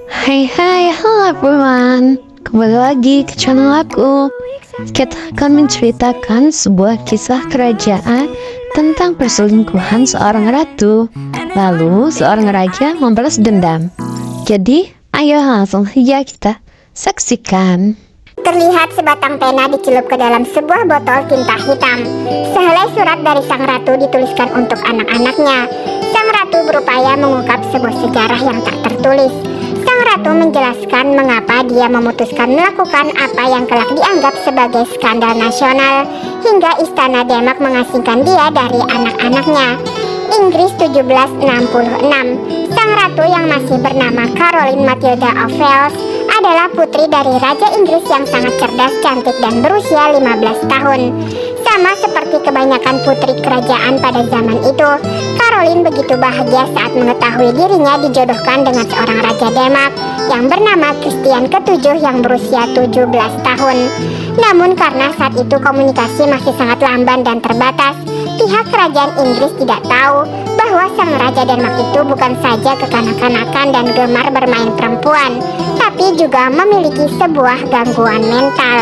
Hai, hello everyone. Kembali lagi ke channel aku. Kita akan menceritakan sebuah kisah kerajaan tentang perselingkuhan seorang ratu. Lalu seorang raja membalas dendam. Jadi, ayo langsung saja kita saksikan. Terlihat sebatang pena dicelup ke dalam sebuah botol tinta hitam. Sehelai surat dari sang ratu dituliskan untuk anak-anaknya. Sang ratu berupaya mengungkap sebuah sejarah yang tak tertulis. Sang ratu menjelaskan mengapa dia memutuskan melakukan apa yang kelak dianggap sebagai skandal nasional, hingga istana Denmark mengasingkan dia dari anak-anaknya. Inggris 1766. Sang ratu yang masih bernama Caroline Matilda of Wales adalah putri dari Raja Inggris yang sangat cerdas, cantik, dan berusia 15 tahun. Sama seperti kebanyakan putri kerajaan pada zaman itu, Caroline begitu bahagia saat mengetahui dirinya dijodohkan dengan seorang Raja Denmark yang bernama Christian ke-7 yang berusia 17 tahun. Namun karena saat itu komunikasi masih sangat lamban dan terbatas, pihak kerajaan Inggris tidak tahu bahwa sang Raja Denmark itu bukan saja kekanak-kanakan dan gemar bermain perempuan, tapi juga memiliki sebuah gangguan mental.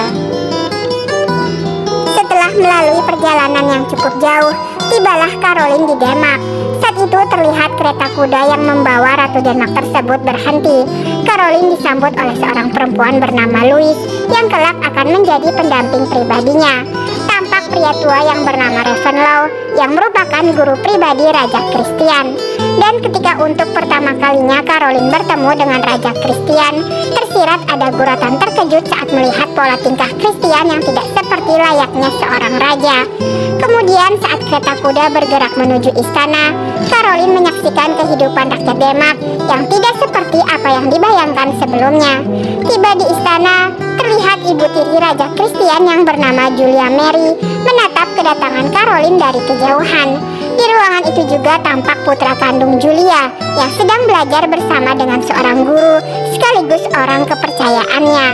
Setelah melalui perjalanan yang cukup jauh, tibalah Caroline di Denmark. Saat itu terlihat kereta kuda yang membawa Ratu Denmark tersebut berhenti. Caroline disambut oleh seorang perempuan bernama Louise yang kelak akan menjadi pendamping pribadinya. Tampak pria tua yang bernama Ravenlow yang merupakan guru pribadi Raja Christian. Dan ketika untuk pertama kalinya Caroline bertemu dengan Raja Christian, tersirat ada guratan terkejut saat melihat pola tingkah Christian yang tidak seperti layaknya seorang raja. Kemudian saat kereta kuda bergerak menuju istana, Caroline menyaksikan kehidupan rakyat Denmark yang tidak seperti apa yang dibayangkan sebelumnya. Tiba di istana, terlihat ibu tiri Raja Christian yang bernama Julia Mary menatap kedatangan Caroline dari kejauhan. Di ruangan itu juga tampak putra kandung Julia yang sedang belajar bersama dengan seorang guru sekaligus orang kepercayaannya.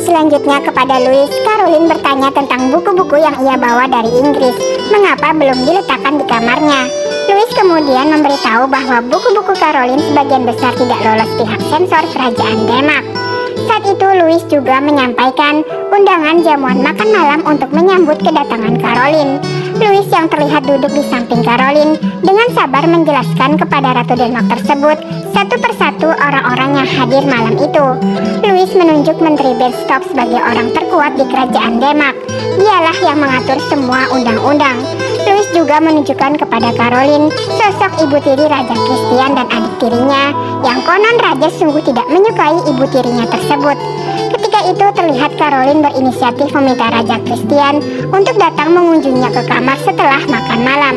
Selanjutnya kepada Louis, Caroline bertanya tentang buku-buku yang ia bawa dari Inggris, mengapa belum diletakkan di kamarnya. Louis kemudian memberitahu bahwa buku-buku Caroline sebagian besar tidak lolos pihak sensor kerajaan Denmark. Saat itu Louis juga menyampaikan undangan jamuan makan malam untuk menyambut kedatangan Caroline. Louis yang terlihat duduk di samping Caroline dengan sabar menjelaskan kepada Ratu Denmark tersebut satu persatu orang-orang yang hadir malam itu. Louis menunjuk Menteri Bernstorff sebagai orang terkuat di kerajaan Denmark. Dialah yang mengatur semua undang-undang. Louis juga menunjukkan kepada Caroline sosok ibu tiri Raja Christian dan adik tirinya yang konon raja sungguh tidak menyukai ibu tirinya tersebut. Ketika itu terlihat Caroline berinisiatif meminta Raja Christian untuk datang mengunjunginya ke kamar setelah makan malam.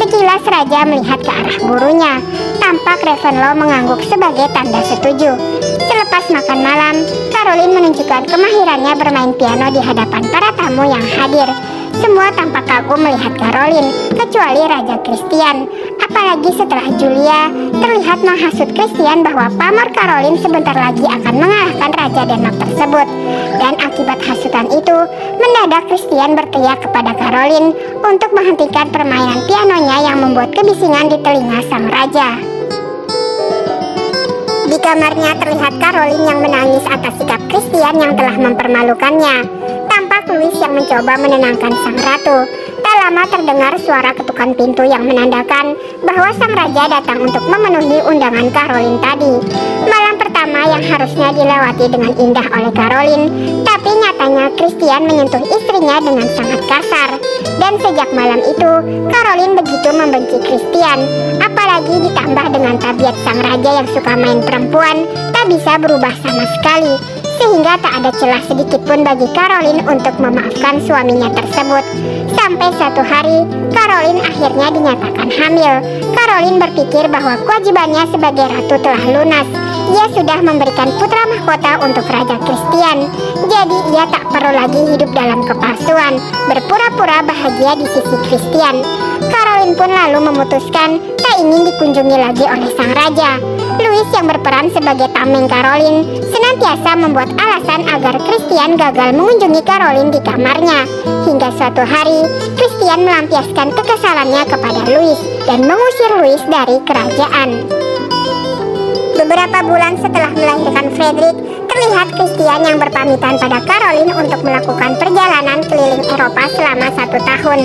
Sekilas Raja melihat ke arah gurunya. Tampak Ravenlow mengangguk sebagai tanda setuju. Selepas makan malam, Caroline menunjukkan kemahirannya bermain piano di hadapan para tamu yang hadir. Semua tampak kagum melihat Caroline, kecuali Raja Christian. Apalagi setelah Julia terlihat menghasut Christian bahwa pamor Caroline sebentar lagi akan mengalahkan Raja Denmark tersebut. Dan akibat hasutan itu, mendadak Christian berteriak kepada Caroline untuk menghentikan permainan pianonya yang membuat kebisingan di telinga sang raja. Di kamarnya terlihat Caroline yang menangis atas sikap Christian yang telah mempermalukannya. Tampak Louis yang mencoba menenangkan sang ratu. Tak lama terdengar suara ketukan pintu yang menandakan bahwa sang raja datang untuk memenuhi undangan Caroline tadi. Malam pertama yang harusnya dilewati dengan indah oleh Caroline, tapi nyatanya Christian menyentuh istrinya dengan sangat kasar. Dan sejak malam itu, Caroline begitu membenci Christian. Apalagi ditambah dengan tabiat sang raja yang suka main perempuan, tak bisa berubah sama sekali. Sehingga tak ada celah sedikit pun bagi Caroline untuk memaafkan suaminya tersebut. Sampai satu hari, Caroline akhirnya dinyatakan hamil. Caroline berpikir bahwa kewajibannya sebagai ratu telah lunas. Ia sudah memberikan putra mahkota untuk Raja Christian. Jadi ia tak perlu lagi hidup dalam kepalsuan, berpura-pura bahagia di sisi Christian. Caroline pun lalu memutuskan tak ingin dikunjungi lagi oleh sang raja. Louis yang berperan sebagai tameng Caroline senantiasa membuat alasan agar Christian gagal mengunjungi Caroline di kamarnya. Hingga suatu hari, Christian melampiaskan kekesalannya kepada Louis dan mengusir Louis dari kerajaan. Beberapa bulan setelah melahirkan Frederick, terlihat Christian yang berpamitan pada Caroline untuk melakukan perjalanan keliling Eropa selama 1 tahun.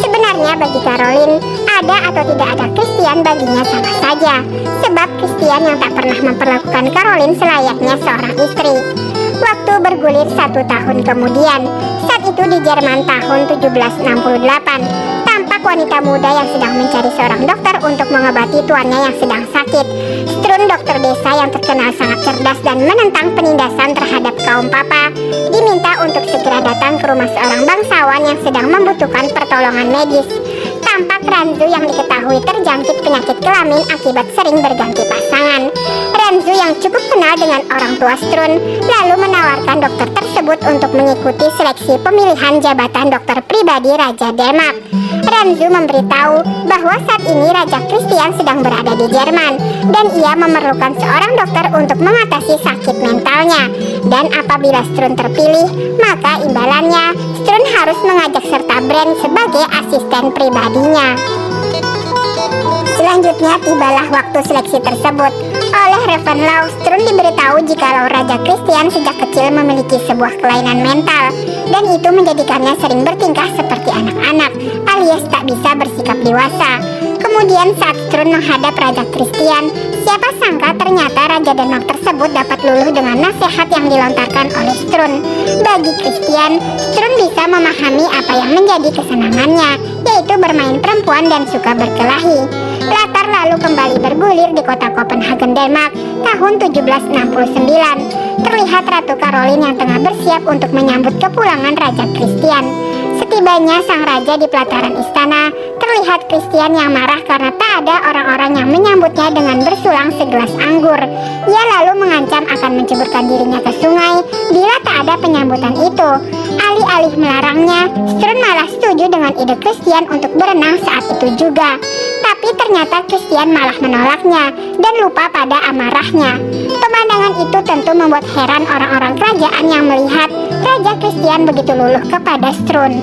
Sebenarnya bagi Caroline, ada atau tidak ada Christian baginya sama saja, sebab Christian yang tak pernah memperlakukan Caroline selayaknya seorang istri. Waktu bergulir 1 tahun kemudian, saat itu di Jerman tahun 1768, tampak wanita muda yang sedang mencari seorang dokter untuk mengobati tuannya yang sedang sakit. Strun, dokter desa yang terkenal sangat cerdas dan menentang penindasan terhadap kaum papa, diminta untuk segera datang ke rumah seorang bangsawan yang sedang membutuhkan pertolongan medis. Tampak Ranzu yang diketahui terjangkit penyakit kelamin akibat sering berganti pasangan. Ranzu yang cukup kenal dengan orang tua Strun lalu menawarkan dokter tersebut untuk mengikuti seleksi pemilihan jabatan dokter pribadi Raja Denmark. Ranzu memberitahu bahwa saat ini Raja Christian sedang berada di Jerman dan ia memerlukan seorang dokter untuk mengatasi sakit mentalnya. Dan apabila Strun terpilih, maka imbalannya Strun harus mengajak serta Brand sebagai asisten pribadinya. Selanjutnya tibalah waktu seleksi tersebut. Oleh Ravenlau, Strun diberitahu jikalau Raja Christian sejak kecil memiliki sebuah kelainan mental, dan itu menjadikannya sering bertingkah seperti anak-anak, alias tak bisa bersikap dewasa. Kemudian saat Strun menghadap Raja Christian, siapa sangka ternyata Raja Denmark tersebut dapat luluh dengan nasihat yang dilontarkan oleh Strun. Bagi Christian, Strun bisa memahami apa yang menjadi kesenangannya, yaitu bermain perempuan dan suka berkelahi. Latar lalu kembali bergulir di kota Copenhagen, Denmark tahun 1769. Terlihat Ratu Caroline yang tengah bersiap untuk menyambut kepulangan Raja Christian. Setibanya sang raja di pelataran istana, terlihat Christian yang marah karena tak ada orang-orang yang menyambutnya dengan bersulang segelas anggur. Ia lalu mengancam akan menceburkan dirinya ke sungai bila tak ada penyambutan itu. Alih-alih melarangnya, Strun malah setuju dengan ide Christian untuk berenang saat itu juga. Tapi ternyata Christian malah menolaknya dan lupa pada amarahnya. Pemandangan itu tentu membuat heran orang-orang kerajaan yang melihat Raja Christian begitu luluh kepada Strun.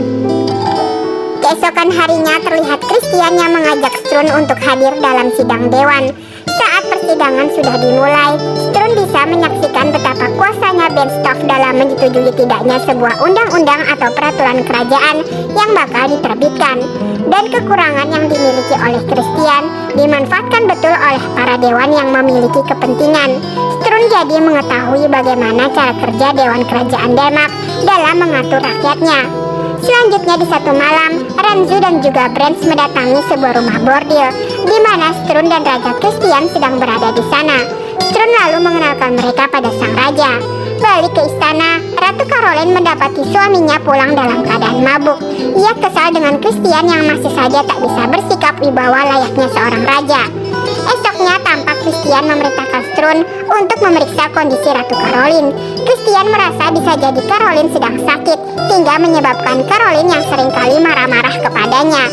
Keesokan harinya terlihat Christian yang mengajak Strun untuk hadir dalam sidang dewan. Saat persidangan sudah dimulai, Strun bisa menyaksikan betapa kuasanya Bernstorff dalam menyetujui tidaknya sebuah undang-undang atau peraturan kerajaan yang bakal diterbitkan. Dan kekurangan yang dimiliki oleh Christian dimanfaatkan betul oleh para dewan yang memiliki kepentingan. Strun jadi mengetahui bagaimana cara kerja Dewan Kerajaan Denmark dalam mengatur rakyatnya. Selanjutnya di satu malam, Ranzu dan juga Brands mendatangi sebuah rumah bordil di mana Strun dan Raja Christian sedang berada di sana. Strun lalu mengenalkan mereka pada sang raja. Balik ke istana, Ratu Caroline mendapati suaminya pulang dalam keadaan mabuk. Ia kesal dengan Christian yang masih saja tak bisa bersikap wibawa layaknya seorang raja. Esoknya tampak Christian memerintahkan Strun untuk memeriksa kondisi Ratu Caroline. Christian merasa bisa jadi Caroline sedang sakit, hingga menyebabkan Caroline yang seringkali marah-marah kepadanya.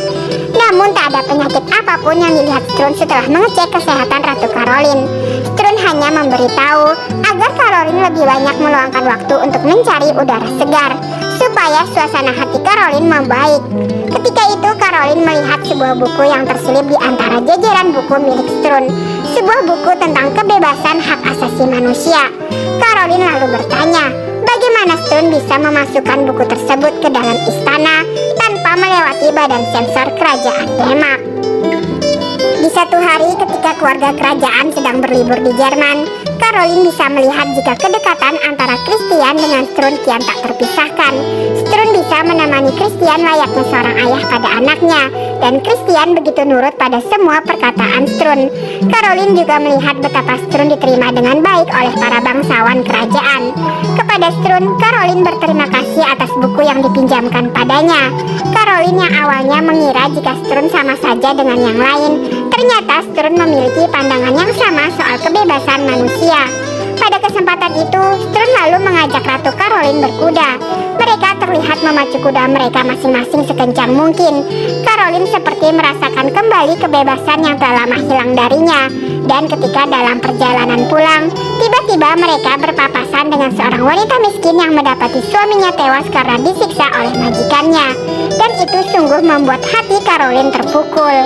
Namun tak ada penyakit apapun yang dilihat Strun setelah mengecek kesehatan Ratu Caroline. Strun hanya memberitahu agar Caroline lebih banyak meluangkan waktu untuk mencari udara segar, supaya suasana hati Caroline membaik. Ketika itu Caroline melihat sebuah buku yang terselip di antara jajaran buku milik Strun, sebuah buku tentang kebebasan hak asasi manusia. Caroline lalu bertanya, bagaimana Strun bisa memasukkan buku tersebut ke dalam istana tanpa melewati badan sensor kerajaan Denmark. Di satu hari ketika keluarga kerajaan sedang berlibur di Jerman, Caroline bisa melihat jika kedekatan antara Christian dengan Strun kian tak terpisahkan. Strun bisa menemani Christian layaknya seorang ayah pada anaknya, dan Christian begitu nurut pada semua perkataan Strun. Caroline juga melihat betapa Strun diterima dengan baik oleh para bangsawan kerajaan. Kepada Strun, Caroline berterima kasih atas buku yang dipinjamkan padanya. Caroline yang awalnya mengira jika Strun sama saja dengan yang lain, ternyata Strun memiliki pandangan yang sama soal kebebasan manusia. Pada kesempatan itu, Strun lalu mengajak Ratu Caroline berkuda. Mereka terlihat memacu kuda mereka masing-masing sekencang mungkin. Caroline seperti merasakan kembali kebebasan yang telah lama hilang darinya. Dan ketika dalam perjalanan pulang, tiba-tiba mereka berpapasan dengan seorang wanita miskin yang mendapati suaminya tewas karena disiksa oleh majikannya. Dan itu sungguh membuat hati Caroline terpukul.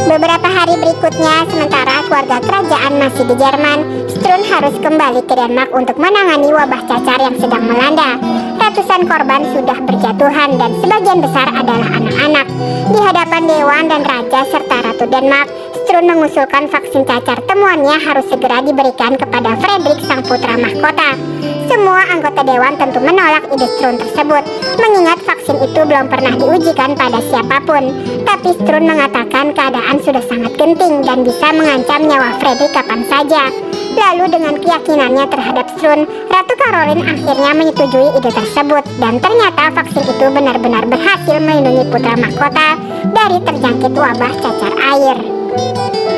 Beberapa hari berikutnya, sementara keluarga kerajaan masih di Jerman, Strun harus kembali ke Denmark untuk menangani wabah cacar yang sedang melanda. Ratusan korban sudah berjatuhan dan sebagian besar adalah anak-anak. Di hadapan dewan dan raja serta Ratu Denmark, Strun mengusulkan vaksin cacar temuannya harus segera diberikan kepada Fredrik sang putra mahkota. Semua anggota dewan tentu menolak ide Strun tersebut, mengingat vaksin itu belum pernah diujikan pada siapapun. Tapi Strun mengatakan keadaan sudah sangat genting dan bisa mengancam nyawa Fredrik kapan saja. Lalu dengan keyakinannya terhadap Strun, Ratu Caroline akhirnya menyetujui ide tersebut, dan ternyata vaksin itu benar-benar berhasil melindungi putra mahkota dari terjangkit wabah cacar air.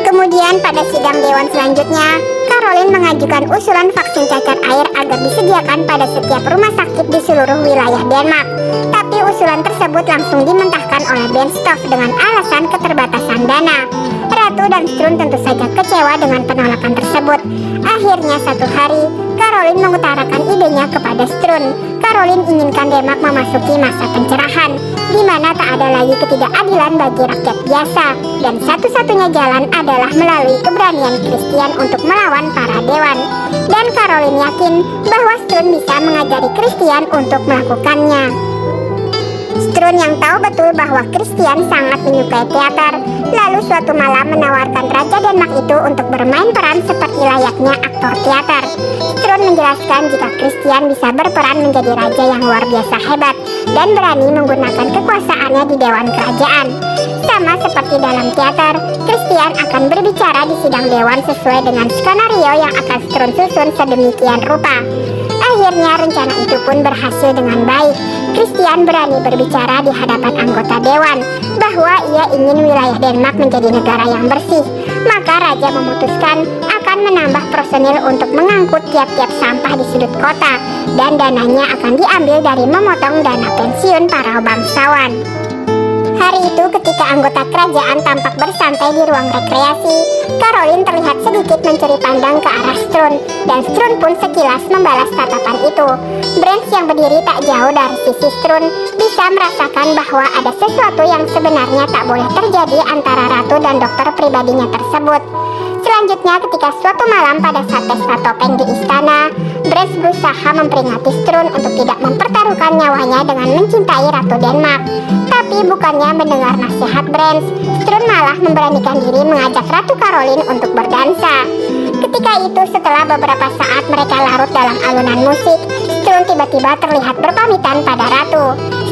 Kemudian pada sidang dewan selanjutnya, Caroline mengajukan usulan vaksin cacar air agar disediakan pada setiap rumah sakit di seluruh wilayah Denmark. Tapi usulan tersebut langsung dimentahkan oleh Benstof dengan alasan keterbatasan dana. Ratu dan Strun tentu saja kecewa dengan penolakan tersebut. Akhirnya satu hari, Caroline mengutarakan idenya kepada Strun. Caroline inginkan Denmark memasuki masa pencerahan, di mana tak ada lagi ketidakadilan bagi rakyat biasa, dan satu-satunya jalan adalah melalui keberanian Christian untuk melawan para dewan. Dan Caroline yakin bahwa Strun bisa mengajari Christian untuk melakukannya. Strun yang tahu betul bahwa Christian sangat menyukai teater, lalu suatu malam menawarkan Raja Denmark itu untuk bermain peran seperti layaknya aktor teater. Strun menjelaskan jika Christian bisa berperan menjadi raja yang luar biasa hebat dan berani menggunakan kekuasaannya di dewan kerajaan. Sama seperti dalam teater, Christian akan berbicara di sidang dewan sesuai dengan skenario yang akan Strun susun sedemikian rupa. Akhirnya rencana itu pun berhasil dengan baik. Christian berani berbicara di hadapan anggota dewan bahwa ia ingin wilayah Denmark menjadi negara yang bersih. Maka raja memutuskan akan menambah personil untuk mengangkut tiap-tiap sampah di sudut kota, dan dananya akan diambil dari memotong dana pensiun para bangsawan. Hari itu ketika anggota kerajaan tampak bersantai di ruang rekreasi, Caroline terlihat sedikit mencuri pandang ke arah Strun, dan Strun pun sekilas membalas tatapan itu. Branch yang berdiri tak jauh dari sisi Strun bisa merasakan bahwa ada sesuatu yang sebenarnya tak boleh terjadi antara ratu dan dokter pribadinya tersebut. Selanjutnya ketika suatu malam pada saat pesta topeng di istana, Branch berusaha memperingati Strun untuk tidak mempertaruhkan nyawanya dengan mencintai Ratu Denmark. Tapi bukannya mendengar nasihat Branch, Strun malah memberanikan diri mengajak Ratu Caroline untuk berdansa. Ketika itu setelah beberapa saat mereka larut dalam alunan musik, Strun tiba-tiba terlihat berpamitan pada Ratu.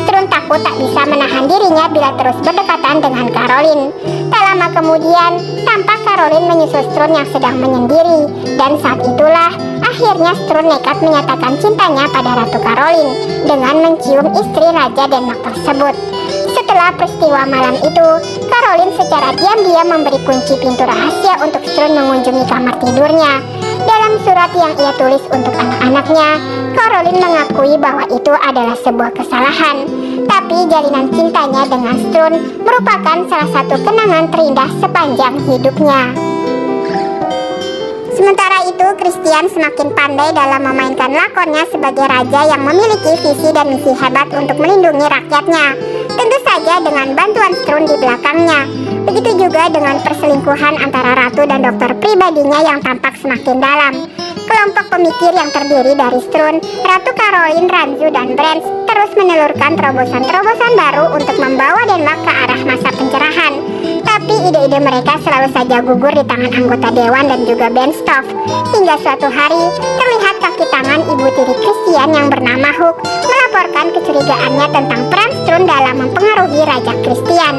Strun takut tak bisa menahan dirinya bila terus berdekatan dengan Caroline. Tak lama kemudian, tampak Caroline menyusul Strun yang sedang menyendiri, dan saat itulah akhirnya Strun nekat menyatakan cintanya pada Ratu Caroline dengan mencium istri Raja Denmark tersebut. Setelah peristiwa malam itu, Caroline secara diam-diam memberi kunci pintu rahasia untuk Strun mengunjungi kamar tidurnya. Dalam surat yang ia tulis untuk anak-anaknya, Caroline mengakui bahwa itu adalah sebuah kesalahan. Tapi jalinan cintanya dengan Strun merupakan salah satu kenangan terindah sepanjang hidupnya. Sementara itu, Christian semakin pandai dalam memainkan lakonnya sebagai raja yang memiliki visi dan misi hebat untuk melindungi rakyatnya. Tentu saja dengan bantuan Strun di belakangnya. Begitu juga dengan perselingkuhan antara ratu dan dokter pribadinya yang tampak semakin dalam. Kelompok pemikir yang terdiri dari Strun, Ratu Caroline, Ranzu, dan Branch terus menelurkan terobosan-terobosan baru untuk membawa Denmark ke arah masa pencerahan. Tapi ide-ide mereka selalu saja gugur di tangan anggota dewan dan juga Benstof. Hingga suatu hari, terlihat kaki tangan ibu tiri Christian yang bernama Hook melaporkan kecurigaannya tentang peran Strun dalam mempengaruhi Raja Christian.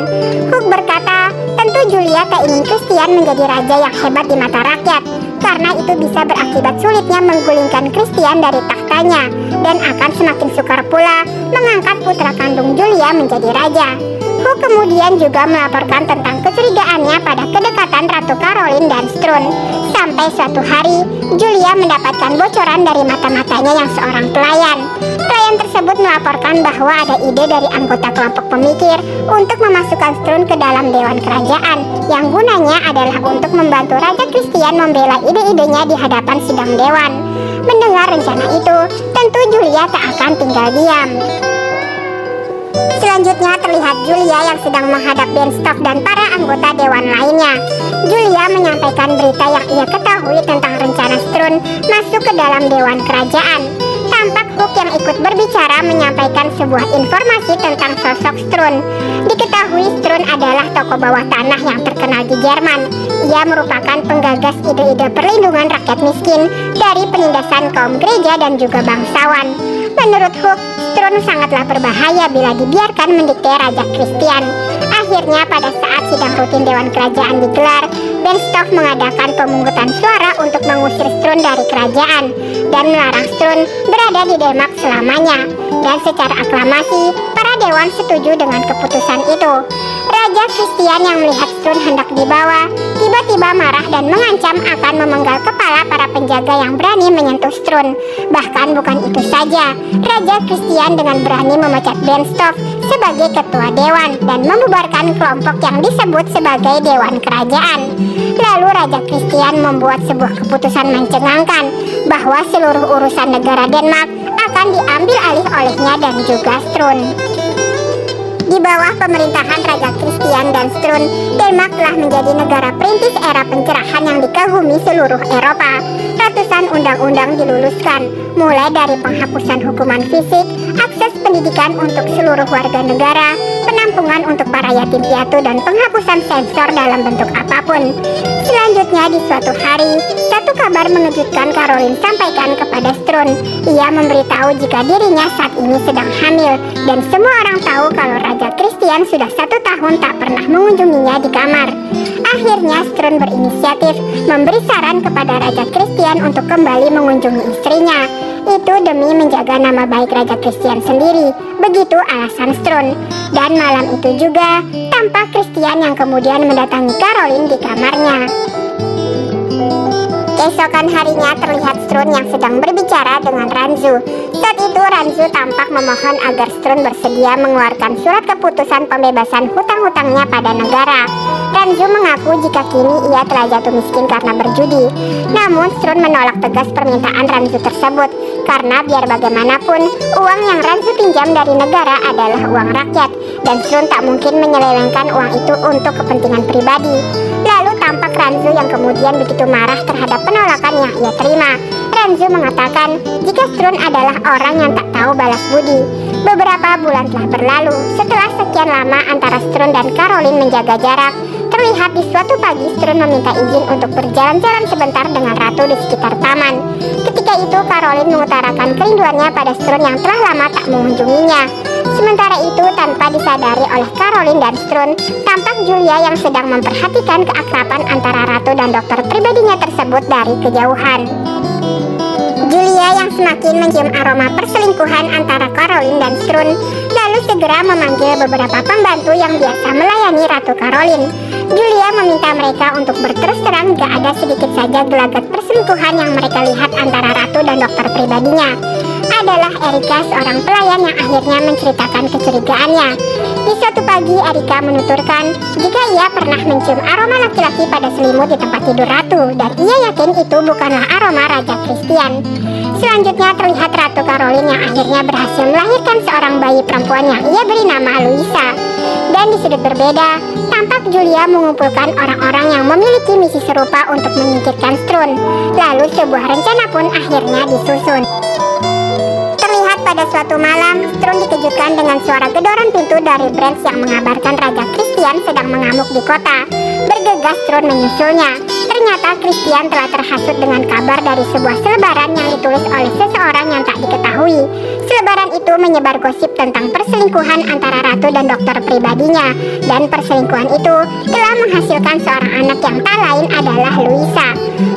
Hook berkata, tentu Julia tak ingin Christian menjadi raja yang hebat di mata rakyat, karena itu bisa berakibat sulitnya menggulingkan Christian dari tahtanya, dan akan semakin sukar pula mengangkat putra kandung Julia menjadi raja. Hook kemudian juga melaporkan tentang kecurigaannya pada kedekatan Ratu Caroline dan Strun. Sampai suatu hari, Julia mendapatkan bocoran dari mata-matanya yang seorang pelayan. Pelayan tersebut melaporkan bahwa ada ide dari anggota kelompok pemikir untuk memasukkan Strun ke dalam dewan kerajaan, yang gunanya adalah untuk membantu Raja Christian membela ide-idenya di hadapan sidang dewan. Mendengar rencana itu, tentu Julia tak akan tinggal diam. Selanjutnya terlihat Julia yang sedang menghadap Benstock dan para anggota dewan lainnya. Julia menyampaikan berita yang ia ketahui tentang rencana Strun masuk ke dalam dewan kerajaan. Tampak Hook yang ikut berbicara menyampaikan sebuah informasi tentang sosok Strun. Diketahui Strun adalah tokoh bawah tanah yang terkenal di Jerman. Ia merupakan penggagas ide-ide perlindungan rakyat miskin dari penindasan kaum gereja dan juga bangsawan. Menurut Hook, Strun sangatlah berbahaya bila dibiarkan mendikte Raja Christian. Akhirnya pada saat sidang rutin Dewan Kerajaan digelar, Benstock mengadakan pemungutan suara untuk mengusir Strun dari kerajaan dan melarang Strun berada di Denmark selamanya. Dan secara aklamasi, para dewan setuju dengan keputusan itu. Raja Christian yang melihat Strun hendak dibawa, tiba-tiba marah dan mengancam akan memenggal kepala para penjaga yang berani menyentuh Strun. Bahkan bukan itu saja, Raja Christian dengan berani memecat Benstock sebagai ketua dewan dan membubarkan kelompok yang disebut sebagai Dewan Kerajaan. Lalu Raja Christian membuat sebuah keputusan mencengangkan bahwa seluruh urusan negara Denmark akan diambil alih olehnya dan juga Strun. Di bawah pemerintahan Raja Christian dan Strun, Denmark telah menjadi negara perintis era pencerahan yang dikagumi seluruh Eropa. Ratusan undang-undang diluluskan, mulai dari penghapusan hukuman fisik, akses pendidikan untuk seluruh warga negara, penampungan untuk para yatim piatu, dan penghapusan sensor dalam bentuk apapun. Selanjutnya di suatu hari, satu kabar mengejutkan Caroline sampaikan kepada Strun. Ia memberitahu jika dirinya saat ini sedang hamil, dan semua orang tahu kalau Raja Christian sudah 1 tahun tak pernah mengunjunginya di kamar. Akhirnya Strun berinisiatif memberi saran kepada Raja Christian untuk kembali mengunjungi istrinya. Itu demi menjaga nama baik Raja Christian sendiri. Begitu alasan Strun. Dan malam itu juga tampak Christian yang kemudian mendatangi Caroline di kamarnya. Keesokan harinya terlihat Strun yang sedang berbicara dengan Ranzu. Saat itu Ranzu tampak memohon agar Strun bersedia mengeluarkan surat keputusan pembebasan hutang-hutangnya pada negara. Ranzu mengaku jika kini ia telah jatuh miskin karena berjudi. Namun Strun menolak tegas permintaan Ranzu tersebut karena biar bagaimanapun uang yang Ranzu pinjam dari negara adalah uang rakyat dan Strun tak mungkin menyelewengkan uang itu untuk kepentingan pribadi. Lalu tampak Ranzu yang kemudian begitu marah terhadap penolakan yang ia terima. Ranzu mengatakan jika Strun adalah orang yang tak tahu balas budi. Beberapa bulan telah berlalu. Setelah sekian lama antara Strun dan Caroline menjaga jarak, terlihat di suatu pagi Strun meminta izin untuk berjalan-jalan sebentar dengan Ratu di sekitar taman. Ketika itu Caroline mengutarakan kerinduannya pada Strun yang telah lama tak mengunjunginya. Sementara itu tanpa disadari oleh Caroline dan Strun, tampak Julia yang sedang memperhatikan keakraban antara Ratu dan dokter pribadinya tersebut dari kejauhan. Julia yang semakin mencium aroma perselingkuhan antara Caroline dan Strun, lalu segera memanggil beberapa pembantu yang biasa melayani Ratu Caroline. Julia meminta mereka untuk berterus terang jika ada sedikit saja gelagat perselingkuhan yang mereka lihat antara Ratu dan dokter pribadinya. Adalah Erika, seorang pelayan yang akhirnya menceritakan kecurigaannya. Di suatu pagi Erika menuturkan jika ia pernah mencium aroma laki-laki pada selimut di tempat tidur Ratu dan ia yakin itu bukanlah aroma Raja Christian. Selanjutnya terlihat Ratu Caroline yang akhirnya berhasil melahirkan seorang bayi perempuan yang ia beri nama Luisa. Dan di sudut berbeda, tampak Julia mengumpulkan orang-orang yang memiliki misi serupa untuk menyingkirkan Strun. Lalu sebuah rencana pun akhirnya disusun. Pada suatu malam, Strun dikejutkan dengan suara gedoran pintu dari Brands yang mengabarkan Raja Christian sedang mengamuk di kota. Bergegas Strun menyusulnya. Ternyata Christian telah terhasut dengan kabar dari sebuah selebaran yang ditulis oleh seseorang yang tak diketahui. Selebaran itu menyebar gosip tentang perselingkuhan antara Ratu dan dokter pribadinya. Dan perselingkuhan itu telah menghasilkan seorang anak yang tak lain adalah Luisa.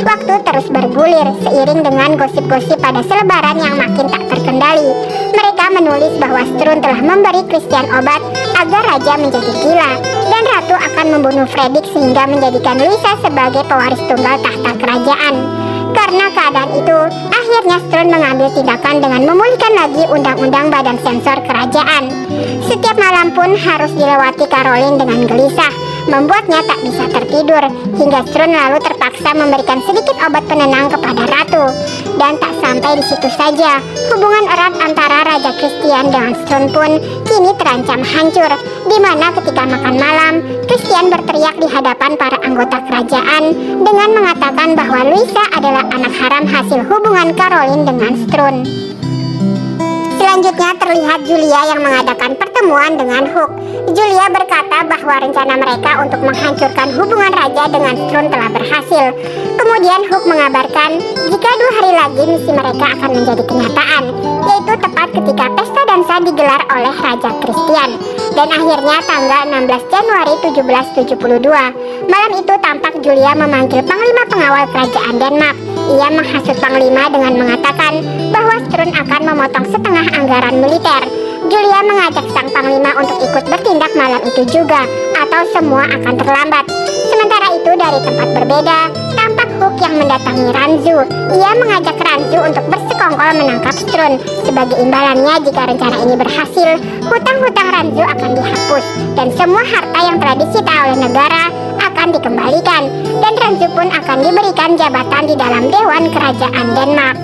Waktu terus bergulir seiring dengan gosip-gosip pada selebaran yang makin tak terkendali. Mereka menulis bahwa Strun telah memberi Christian obat agar Raja menjadi gila dan Ratu akan membunuh Fredrik sehingga menjadikan Luisa sebagai pewaris tunggal tahta kerajaan. Karena keadaan itu, akhirnya Strun mengambil tindakan dengan memulihkan lagi undang-undang badan sensor kerajaan. Setiap malam pun harus dilewati Caroline dengan gelisah, membuatnya tak bisa tertidur hingga Strun lalu terpaksa terpaksa memberikan sedikit obat penenang kepada ratu. Dan tak sampai di situ saja, hubungan erat antara Raja Christian dengan Strun pun kini terancam hancur, di mana ketika makan malam, Christian berteriak di hadapan para anggota kerajaan dengan mengatakan bahwa Louisa adalah anak haram hasil hubungan Caroline dengan Strun. Selanjutnya terlihat Julia yang mengadakan pertemuan dengan Hook. Julia berkata bahwa rencana mereka untuk menghancurkan hubungan raja dengan Strun telah berhasil. Kemudian Hook mengabarkan jika 2 hari lagi misi mereka akan menjadi kenyataan, yaitu tepat ketika pesta dansa digelar oleh Raja Christian. Dan akhirnya tanggal 16 Januari 1772, malam itu tampak Julia memanggil Panglima Pengawal Kerajaan Denmark. Ia menghasut Panglima dengan mengatakan bahwa Strun akan memotong setengah anggaran militer. Julia mengajak sang Panglima untuk ikut bertindak malam itu juga, atau semua akan terlambat. Sementara itu dari tempat berbeda, tampak Hook yang mendatangi Ranzu. Ia mengajak Ranzu untuk bersekongkol menangkap Strun. Sebagai imbalannya jika rencana ini berhasil, hutang-hutang Ranzu akan dihapus dan semua harta yang telah disita oleh negara akan dikembalikan, dan Ranzu pun akan diberikan jabatan di dalam Dewan Kerajaan Denmark.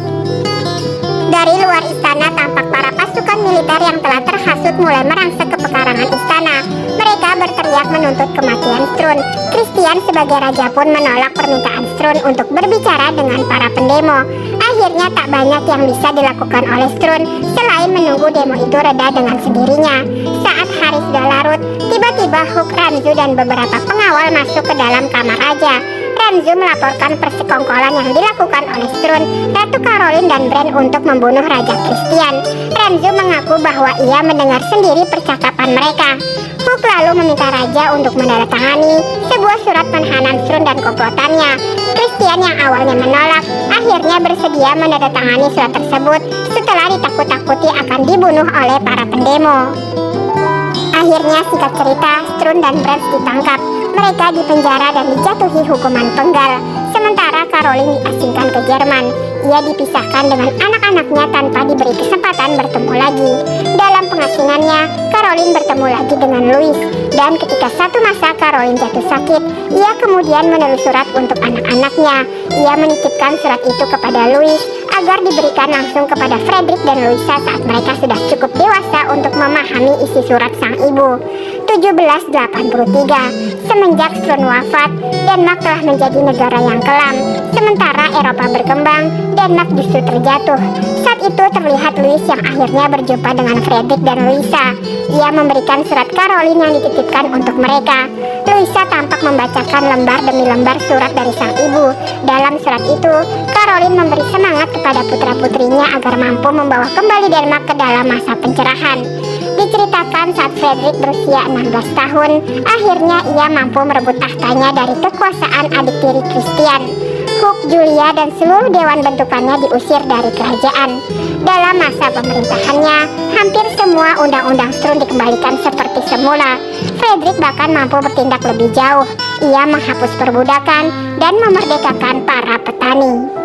Dari luar istana tampak para pasukan militer yang telah terhasut mulai merangsek ke pekarangan istana. Mereka berteriak menuntut kematian Strun. Christian sebagai raja pun menolak permintaan Strun untuk berbicara dengan para pendemo. Akhirnya tak banyak yang bisa dilakukan oleh Strun selain menunggu demo itu reda dengan sendirinya. Saat hari sudah larut, tiba-tiba Hook, Ranzu dan beberapa pengawal masuk ke dalam kamar raja. Ranzu melaporkan persekongkolan yang dilakukan oleh Strun, Ratu Caroline dan Bran untuk membunuh Raja Christian. Ranzu mengaku bahwa ia mendengar sendiri percakapan mereka. Hook lalu meminta raja untuk menandatangani sebuah surat penahanan Strun dan komplotannya. Christian yang awalnya menolak, akhirnya bersedia menandatangani surat tersebut setelah ditakut-takuti akan dibunuh oleh para pendemo. Akhirnya singkat cerita, Strun dan Bran ditangkap. Mereka dipenjara dan dijatuhi hukuman penggal. Sementara Caroline diasingkan ke Jerman. Ia dipisahkan dengan anak-anaknya tanpa diberi kesempatan bertemu lagi. Dalam pengasingannya, Caroline bertemu lagi dengan Louis. Dan ketika satu masa Caroline jatuh sakit, ia kemudian menulis surat untuk anak-anaknya. Ia menitipkan surat itu kepada Louis agar diberikan langsung kepada Frederick dan Louisa saat mereka sudah cukup dewasa untuk memahami isi surat sang ibu. 1783, semenjak Strun wafat, Denmark telah menjadi negara yang kelam. Sementara Eropa berkembang, Denmark justru terjatuh. Saat itu terlihat Louis yang akhirnya berjumpa dengan Frederick dan Louisa. Ia memberikan surat Caroline yang dititipkan untuk mereka. Louisa tampak membacakan lembar demi lembar surat dari sang ibu. Dalam surat itu, Caroline memberi semangat kepada putra-putrinya agar mampu membawa kembali Denmark ke dalam masa pencerahan. Diceritakan saat Frederick berusia 16 tahun, akhirnya ia mampu merebut tahtanya dari kekuasaan adik tiri Christian. Hook, Julia, dan seluruh dewan bentukannya diusir dari kerajaan. Dalam masa pemerintahannya, hampir semua undang-undang Strun dikembalikan seperti semula. Frederick bahkan mampu bertindak lebih jauh. Ia menghapus perbudakan dan memerdekakan para petani.